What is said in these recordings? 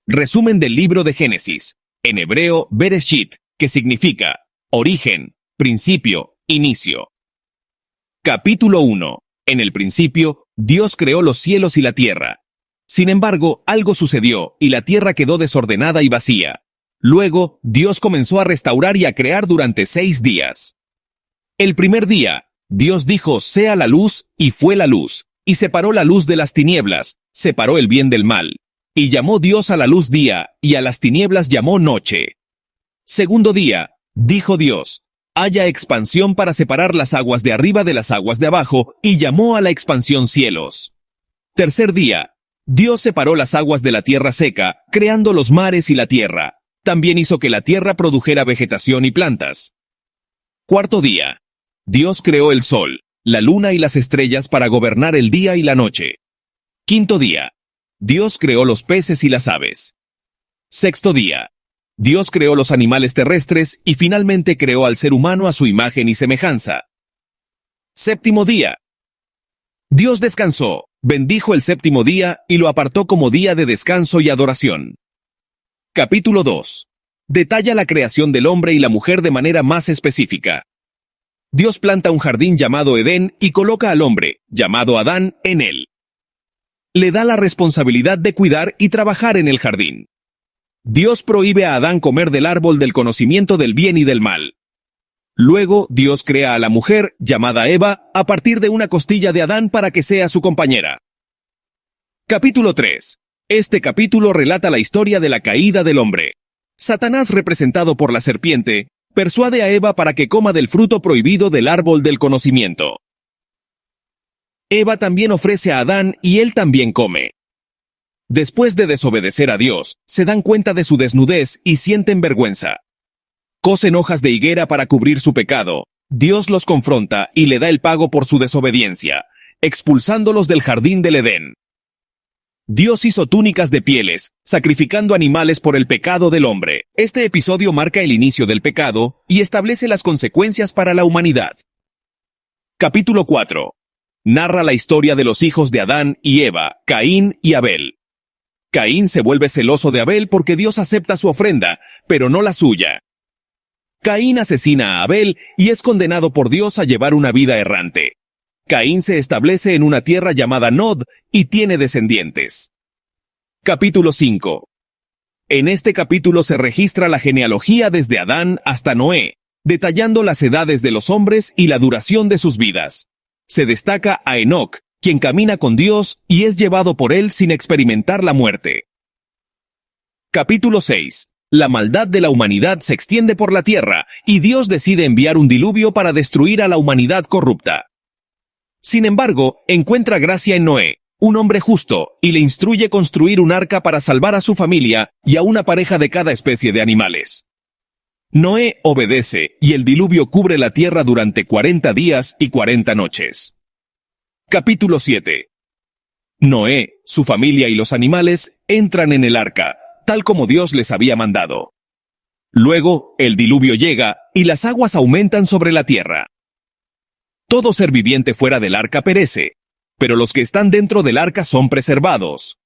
Resumen del libro de Génesis, en hebreo Bereshit, que significa origen, principio, inicio. Capítulo 1. En el principio, Dios creó los cielos y la tierra. Sin embargo, algo sucedió y la tierra quedó desordenada y vacía. Luego, Dios comenzó a restaurar y a crear durante 6 días. El primer día, Dios dijo, sea la luz, y fue la luz, y separó la luz de las tinieblas, separó el bien del mal. Y llamó Dios a la luz día, y a las tinieblas llamó noche. Segundo día, dijo Dios, haya expansión para separar las aguas de arriba de las aguas de abajo, y llamó a la expansión cielos. Tercer día, Dios separó las aguas de la tierra seca, creando los mares y la tierra. También hizo que la tierra produjera vegetación y plantas. Cuarto día, Dios creó el sol, la luna y las estrellas para gobernar el día y la noche. Quinto día, Dios creó los peces y las aves. Sexto día, Dios creó los animales terrestres y finalmente creó al ser humano a su imagen y semejanza. Séptimo día, Dios descansó, bendijo el séptimo día y lo apartó como día de descanso y adoración. Capítulo 2. Detalla la creación del hombre y la mujer de manera más específica. Dios planta un jardín llamado Edén y coloca al hombre, llamado Adán, en él. Le da la responsabilidad de cuidar y trabajar en el jardín. Dios prohíbe a Adán comer del árbol del conocimiento del bien y del mal. Luego, Dios crea a la mujer, llamada Eva, a partir de una costilla de Adán para que sea su compañera. Capítulo 3. Este capítulo relata la historia de la caída del hombre. Satanás, representado por la serpiente, persuade a Eva para que coma del fruto prohibido del árbol del conocimiento. Eva también ofrece a Adán y él también come. Después de desobedecer a Dios, se dan cuenta de su desnudez y sienten vergüenza. Cosen hojas de higuera para cubrir su pecado. Dios los confronta y le da el pago por su desobediencia, expulsándolos del jardín del Edén. Dios hizo túnicas de pieles, sacrificando animales por el pecado del hombre. Este episodio marca el inicio del pecado y establece las consecuencias para la humanidad. Capítulo 4. Narra la historia de los hijos de Adán y Eva, Caín y Abel. Caín se vuelve celoso de Abel porque Dios acepta su ofrenda, pero no la suya. Caín asesina a Abel y es condenado por Dios a llevar una vida errante. Caín se establece en una tierra llamada Nod y tiene descendientes. Capítulo 5. En este capítulo se registra la genealogía desde Adán hasta Noé, detallando las edades de los hombres y la duración de sus vidas. Se destaca a Enoc, quien camina con Dios y es llevado por él sin experimentar la muerte. Capítulo 6. La maldad de la humanidad se extiende por la tierra y Dios decide enviar un diluvio para destruir a la humanidad corrupta. Sin embargo, encuentra gracia en Noé, un hombre justo, y le instruye construir un arca para salvar a su familia y a una pareja de cada especie de animales. Noé obedece y el diluvio cubre la tierra durante 40 días y 40 noches. Capítulo 7. Noé, su familia y los animales entran en el arca, tal como Dios les había mandado. Luego, el diluvio llega y las aguas aumentan sobre la tierra. Todo ser viviente fuera del arca perece, pero los que están dentro del arca son preservados.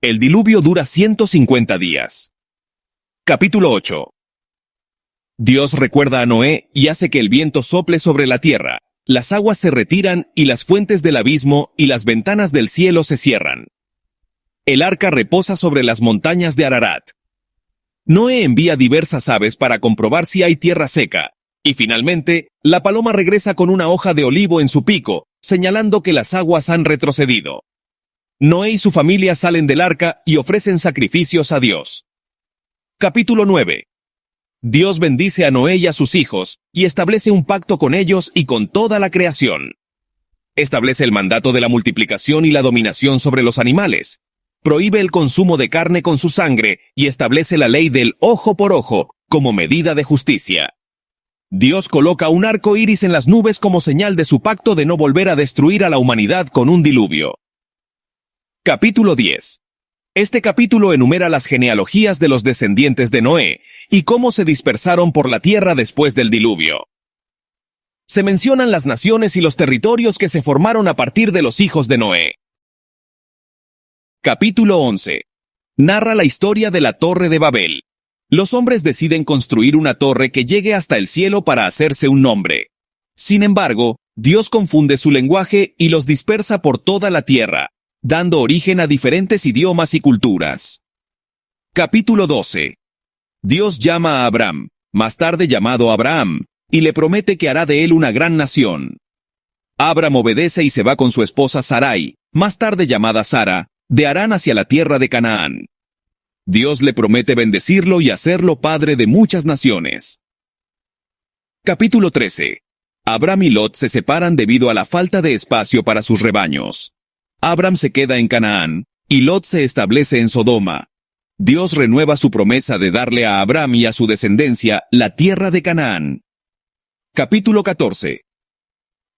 El diluvio dura 150 días. Capítulo 8. Dios recuerda a Noé y hace que el viento sople sobre la tierra, las aguas se retiran y las fuentes del abismo y las ventanas del cielo se cierran. El arca reposa sobre las montañas de Ararat. Noé envía diversas aves para comprobar si hay tierra seca, y finalmente, la paloma regresa con una hoja de olivo en su pico, señalando que las aguas han retrocedido. Noé y su familia salen del arca y ofrecen sacrificios a Dios. Capítulo 9. Dios bendice a Noé y a sus hijos, y establece un pacto con ellos y con toda la creación. Establece el mandato de la multiplicación y la dominación sobre los animales. Prohíbe el consumo de carne con su sangre y establece la ley del ojo por ojo como medida de justicia. Dios coloca un arco iris en las nubes como señal de su pacto de no volver a destruir a la humanidad con un diluvio. Capítulo 10. Este capítulo enumera las genealogías de los descendientes de Noé y cómo se dispersaron por la tierra después del diluvio. Se mencionan las naciones y los territorios que se formaron a partir de los hijos de Noé. Capítulo 11. narra la historia de la Torre de Babel. Los hombres deciden construir una torre que llegue hasta el cielo para hacerse un nombre. Sin embargo, Dios confunde su lenguaje y los dispersa por toda la tierra, dando origen a diferentes idiomas y culturas. Capítulo 12. Dios llama a Abram, más tarde llamado Abraham, y le promete que hará de él una gran nación. Abram obedece y se va con su esposa Sarai, más tarde llamada Sara, de Harán hacia la tierra de Canaán. Dios le promete bendecirlo y hacerlo padre de muchas naciones. Capítulo 13. Abram y Lot se separan debido a la falta de espacio para sus rebaños. Abram se queda en Canaán, y Lot se establece en Sodoma. Dios renueva su promesa de darle a Abram y a su descendencia la tierra de Canaán. Capítulo 14.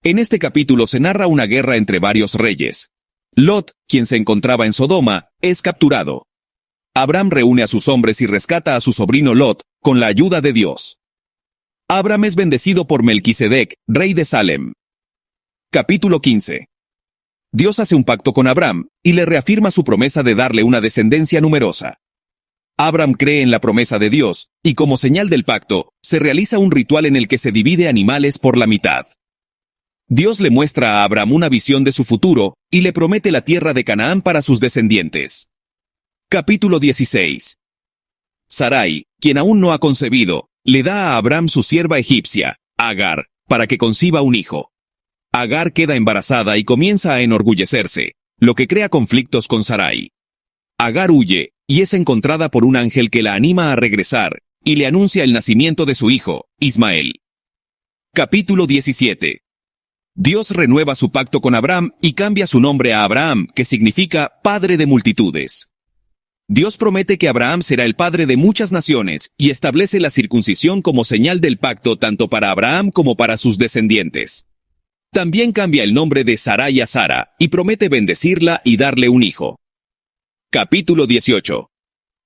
En este capítulo se narra una guerra entre varios reyes. Lot, quien se encontraba en Sodoma, es capturado. Abram reúne a sus hombres y rescata a su sobrino Lot, con la ayuda de Dios. Abram es bendecido por Melquisedec, rey de Salem. Capítulo 15. Dios hace un pacto con Abram, y le reafirma su promesa de darle una descendencia numerosa. Abram cree en la promesa de Dios, y como señal del pacto, se realiza un ritual en el que se divide animales por la mitad. Dios le muestra a Abram una visión de su futuro, y le promete la tierra de Canaán para sus descendientes. Capítulo 16. Sarai, quien aún no ha concebido, le da a Abram su sierva egipcia, Agar, para que conciba un hijo. Agar queda embarazada y comienza a enorgullecerse, lo que crea conflictos con Sarai. Agar huye, y es encontrada por un ángel que la anima a regresar, y le anuncia el nacimiento de su hijo, Ismael. Capítulo 17. Dios renueva su pacto con Abram y cambia su nombre a Abraham, que significa padre de multitudes. Dios promete que Abraham será el padre de muchas naciones y establece la circuncisión como señal del pacto tanto para Abraham como para sus descendientes. También cambia el nombre de Sarai a Sara y promete bendecirla y darle un hijo. Capítulo 18.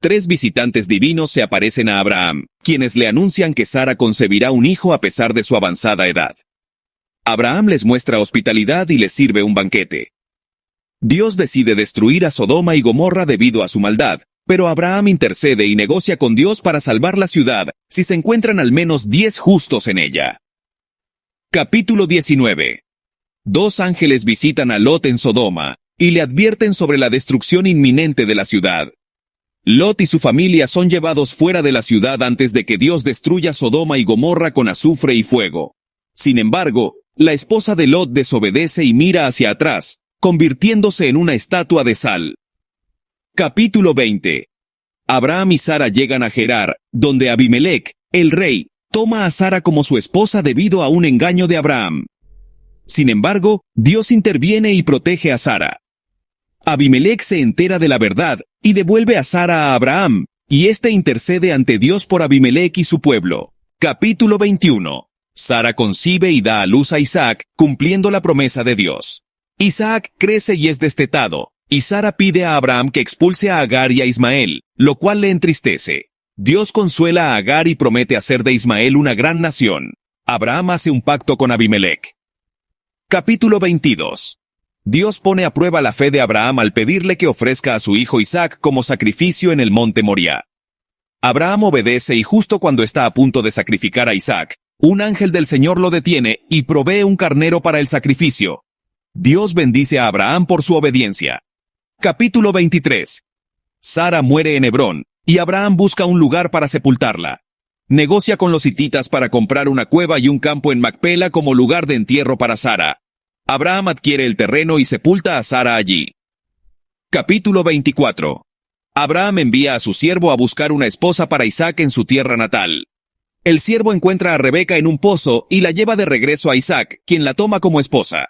3 visitantes divinos se aparecen a Abraham, quienes le anuncian que Sara concebirá un hijo a pesar de su avanzada edad. Abraham les muestra hospitalidad y les sirve un banquete. Dios decide destruir a Sodoma y Gomorra debido a su maldad, pero Abraham intercede y negocia con Dios para salvar la ciudad si se encuentran al menos 10 justos en ella. Capítulo 19. 2 ángeles visitan a Lot en Sodoma y le advierten sobre la destrucción inminente de la ciudad. Lot y su familia son llevados fuera de la ciudad antes de que Dios destruya Sodoma y Gomorra con azufre y fuego. Sin embargo, la esposa de Lot desobedece y mira hacia atrás, convirtiéndose en una estatua de sal. Capítulo 20. Abraham y Sara llegan a Gerar, donde Abimelec, el rey, toma a Sara como su esposa debido a un engaño de Abraham. Sin embargo, Dios interviene y protege a Sara. Abimelec se entera de la verdad y devuelve a Sara a Abraham, y éste intercede ante Dios por Abimelec y su pueblo. Capítulo 21. Sara concibe y da a luz a Isaac, cumpliendo la promesa de Dios. Isaac crece y es destetado, y Sara pide a Abraham que expulse a Agar y a Ismael, lo cual le entristece. Dios consuela a Agar y promete hacer de Ismael una gran nación. Abraham hace un pacto con Abimelec. Capítulo 22. Dios pone a prueba la fe de Abraham al pedirle que ofrezca a su hijo Isaac como sacrificio en el monte Moriah. Abraham obedece y justo cuando está a punto de sacrificar a Isaac, un ángel del Señor lo detiene y provee un carnero para el sacrificio. Dios bendice a Abraham por su obediencia. Capítulo 23. Sara muere en Hebrón, y Abraham busca un lugar para sepultarla. Negocia con los hititas para comprar una cueva y un campo en Macpela como lugar de entierro para Sara. Abraham adquiere el terreno y sepulta a Sara allí. Capítulo 24. Abraham envía a su siervo a buscar una esposa para Isaac en su tierra natal. El siervo encuentra a Rebeca en un pozo y la lleva de regreso a Isaac, quien la toma como esposa.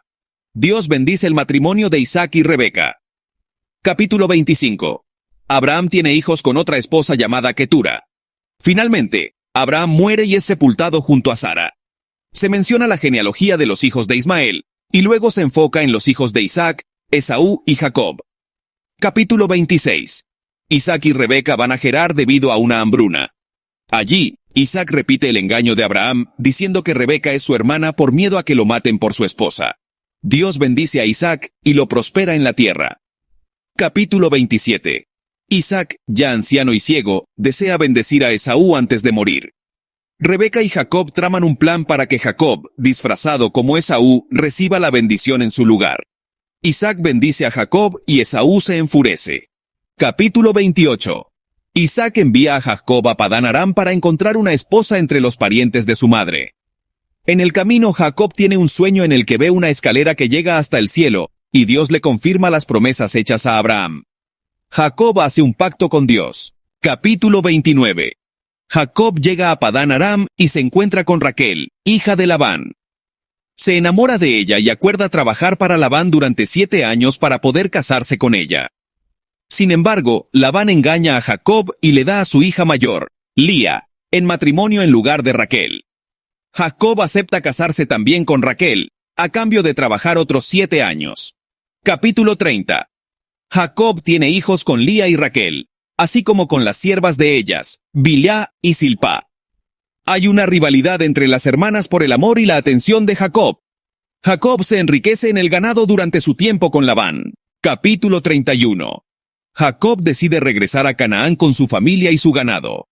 Dios bendice el matrimonio de Isaac y Rebeca. Capítulo 25. Abraham tiene hijos con otra esposa llamada Ketura. Finalmente, Abraham muere y es sepultado junto a Sara. Se menciona la genealogía de los hijos de Ismael, y luego se enfoca en los hijos de Isaac, Esaú y Jacob. Capítulo 26. Isaac y Rebeca van a Gerar debido a una hambruna. Allí, Isaac repite el engaño de Abraham, diciendo que Rebeca es su hermana por miedo a que lo maten por su esposa. Dios bendice a Isaac y lo prospera en la tierra. Capítulo 27. Isaac, ya anciano y ciego, desea bendecir a Esaú antes de morir. Rebeca y Jacob traman un plan para que Jacob, disfrazado como Esaú, reciba la bendición en su lugar. Isaac bendice a Jacob y Esaú se enfurece. Capítulo 28. Isaac envía a Jacob a Padán Aram para encontrar una esposa entre los parientes de su madre. En el camino, Jacob tiene un sueño en el que ve una escalera que llega hasta el cielo, y Dios le confirma las promesas hechas a Abraham. Jacob hace un pacto con Dios. Capítulo 29. Jacob llega a Padán Aram y se encuentra con Raquel, hija de Labán. Se enamora de ella y acuerda trabajar para Labán durante 7 años para poder casarse con ella. Sin embargo, Labán engaña a Jacob y le da a su hija mayor, Lía, en matrimonio en lugar de Raquel. Jacob acepta casarse también con Raquel, a cambio de trabajar otros 7 años. Capítulo 30. Jacob tiene hijos con Lía y Raquel, así como con las siervas de ellas, Bilhá y Silpá. Hay una rivalidad entre las hermanas por el amor y la atención de Jacob. Jacob se enriquece en el ganado durante su tiempo con Labán. Capítulo 31. Jacob decide regresar a Canaán con su familia y su ganado.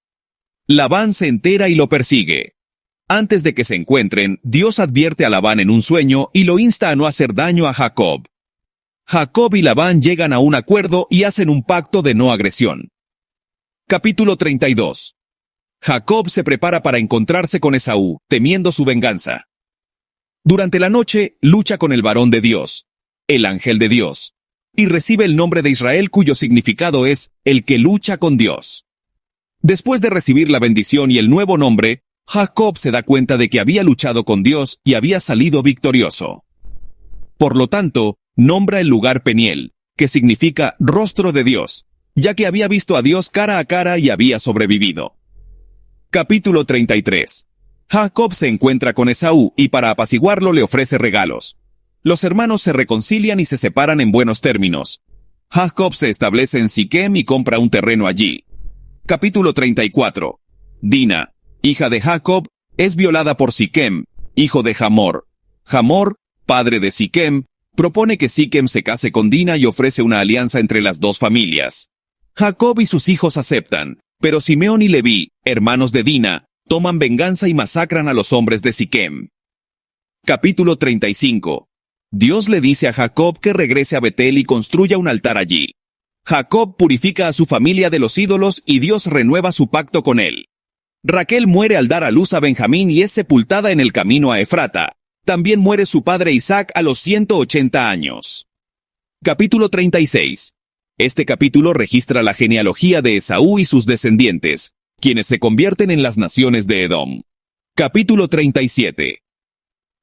Labán se entera y lo persigue. Antes de que se encuentren, Dios advierte a Labán en un sueño y lo insta a no hacer daño a Jacob. Jacob y Labán llegan a un acuerdo y hacen un pacto de no agresión. Capítulo 32. Jacob se prepara para encontrarse con Esaú, temiendo su venganza. Durante la noche, lucha con el varón de Dios, el ángel de Dios, y recibe el nombre de Israel, cuyo significado es el que lucha con Dios. Después de recibir la bendición y el nuevo nombre, Jacob se da cuenta de que había luchado con Dios y había salido victorioso. Por lo tanto, nombra el lugar Peniel, que significa rostro de Dios, ya que había visto a Dios cara a cara y había sobrevivido. Capítulo 33. Jacob se encuentra con Esaú y para apaciguarlo le ofrece regalos. Los hermanos se reconcilian y se separan en buenos términos. Jacob se establece en Siquem y compra un terreno allí. Capítulo 34. Dina, hija de Jacob, es violada por Siquem, hijo de Hamor. Hamor, padre de Siquem, propone que Siquem se case con Dina y ofrece una alianza entre las dos familias. Jacob y sus hijos aceptan, pero Simeón y Leví, hermanos de Dina, toman venganza y masacran a los hombres de Siquem. Capítulo 35. Dios le dice a Jacob que regrese a Betel y construya un altar allí. Jacob purifica a su familia de los ídolos y Dios renueva su pacto con él. Raquel muere al dar a luz a Benjamín y es sepultada en el camino a Efrata. También muere su padre Isaac a los 180 años. Capítulo 36. Este capítulo registra la genealogía de Esaú y sus descendientes, quienes se convierten en las naciones de Edom. Capítulo 37.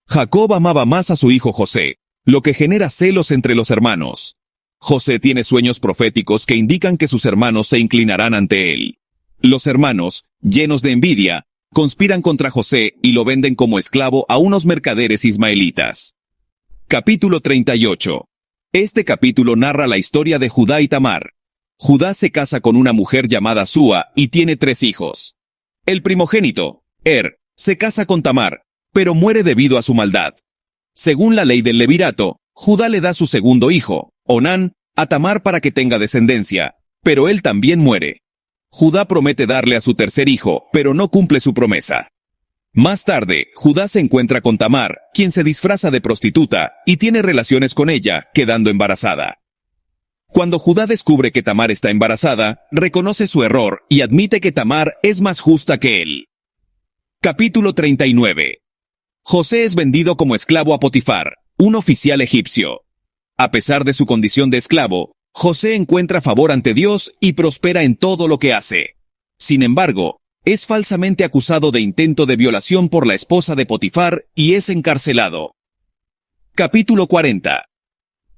Jacob amaba más a su hijo José, lo que genera celos entre los hermanos. José tiene sueños proféticos que indican que sus hermanos se inclinarán ante él. Los hermanos, llenos de envidia, conspiran contra José y lo venden como esclavo a unos mercaderes ismaelitas. Capítulo 38. Este capítulo narra la historia de Judá y Tamar. Judá se casa con una mujer llamada Súa y tiene 3 hijos. El primogénito, se casa con Tamar, pero muere debido a su maldad. Según la ley del levirato, Judá le da su segundo hijo, Onán, a Tamar para que tenga descendencia, pero él también muere. Judá promete darle a su tercer hijo, pero no cumple su promesa. Más tarde, Judá se encuentra con Tamar, quien se disfraza de prostituta, y tiene relaciones con ella, quedando embarazada. Cuando Judá descubre que Tamar está embarazada, reconoce su error y admite que Tamar es más justa que él. Capítulo 39. José es vendido como esclavo a Potifar, un oficial egipcio. A pesar de su condición de esclavo, José encuentra favor ante Dios y prospera en todo lo que hace. Sin embargo, es falsamente acusado de intento de violación por la esposa de Potifar y es encarcelado. Capítulo 40.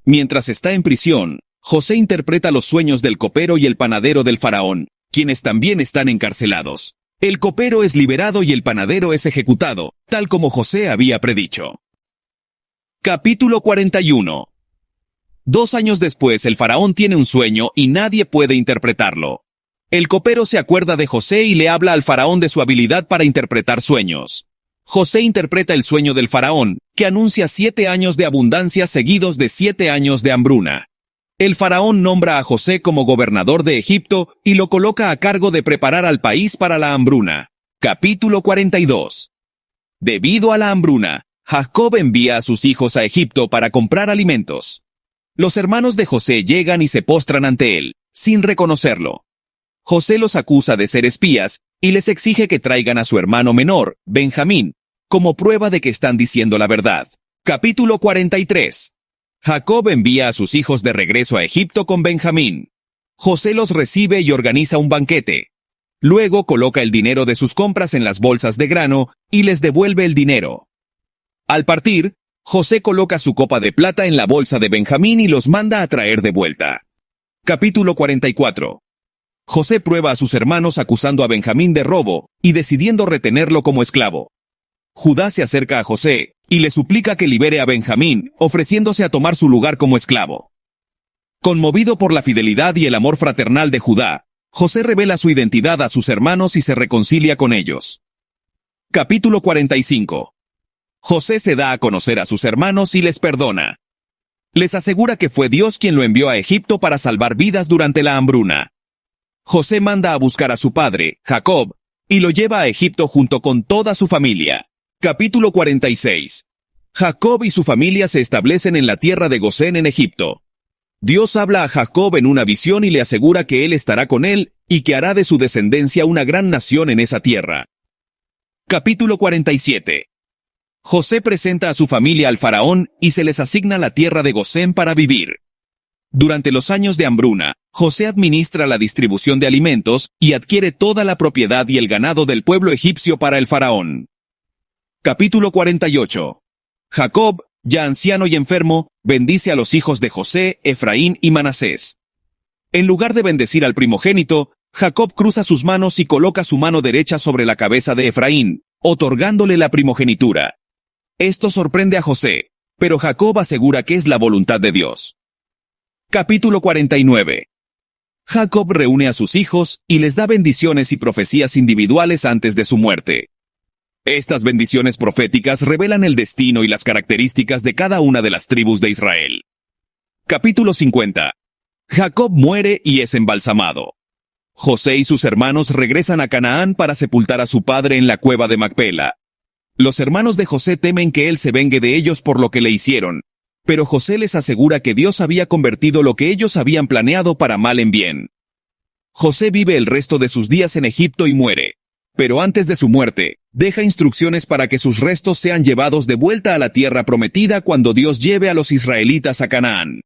Mientras está en prisión, José interpreta los sueños del copero y el panadero del faraón, quienes también están encarcelados. El copero es liberado y el panadero es ejecutado, tal como José había predicho. Capítulo 41. 2 años después, el faraón tiene un sueño y nadie puede interpretarlo. El copero se acuerda de José y le habla al faraón de su habilidad para interpretar sueños. José interpreta el sueño del faraón, que anuncia 7 años de abundancia seguidos de 7 años de hambruna. El faraón nombra a José como gobernador de Egipto y lo coloca a cargo de preparar al país para la hambruna. Capítulo 42. Debido a la hambruna, Jacob envía a sus hijos a Egipto para comprar alimentos. Los hermanos de José llegan y se postran ante él, sin reconocerlo. José los acusa de ser espías y les exige que traigan a su hermano menor, Benjamín, como prueba de que están diciendo la verdad. Capítulo 43. Jacob envía a sus hijos de regreso a Egipto con Benjamín. José los recibe y organiza un banquete. Luego coloca el dinero de sus compras en las bolsas de grano y les devuelve el dinero. Al partir, José coloca su copa de plata en la bolsa de Benjamín y los manda a traer de vuelta. Capítulo 44. José prueba a sus hermanos acusando a Benjamín de robo y decidiendo retenerlo como esclavo. Judá se acerca a José y le suplica que libere a Benjamín, ofreciéndose a tomar su lugar como esclavo. Conmovido por la fidelidad y el amor fraternal de Judá, José revela su identidad a sus hermanos y se reconcilia con ellos. Capítulo 45. José se da a conocer a sus hermanos y les perdona. Les asegura que fue Dios quien lo envió a Egipto para salvar vidas durante la hambruna. José manda a buscar a su padre, Jacob, y lo lleva a Egipto junto con toda su familia. Capítulo 46. Jacob y su familia se establecen en la tierra de Gosén en Egipto. Dios habla a Jacob en una visión y le asegura que él estará con él y que hará de su descendencia una gran nación en esa tierra. Capítulo 47. José presenta a su familia al faraón y se les asigna la tierra de Gosén para vivir. Durante los años de hambruna, José administra la distribución de alimentos y adquiere toda la propiedad y el ganado del pueblo egipcio para el faraón. Capítulo 48. Jacob, ya anciano y enfermo, bendice a los hijos de José, Efraín y Manasés. En lugar de bendecir al primogénito, Jacob cruza sus manos y coloca su mano derecha sobre la cabeza de Efraín, otorgándole la primogenitura. Esto sorprende a José, pero Jacob asegura que es la voluntad de Dios. Capítulo 49. Jacob reúne a sus hijos y les da bendiciones y profecías individuales antes de su muerte. Estas bendiciones proféticas revelan el destino y las características de cada una de las tribus de Israel. Capítulo 50. Jacob muere y es embalsamado. José y sus hermanos regresan a Canaán para sepultar a su padre en la cueva de Macpela. Los hermanos de José temen que él se vengue de ellos por lo que le hicieron, pero José les asegura que Dios había convertido lo que ellos habían planeado para mal en bien. José vive el resto de sus días en Egipto y muere, pero antes de su muerte, deja instrucciones para que sus restos sean llevados de vuelta a la tierra prometida cuando Dios lleve a los israelitas a Canaán.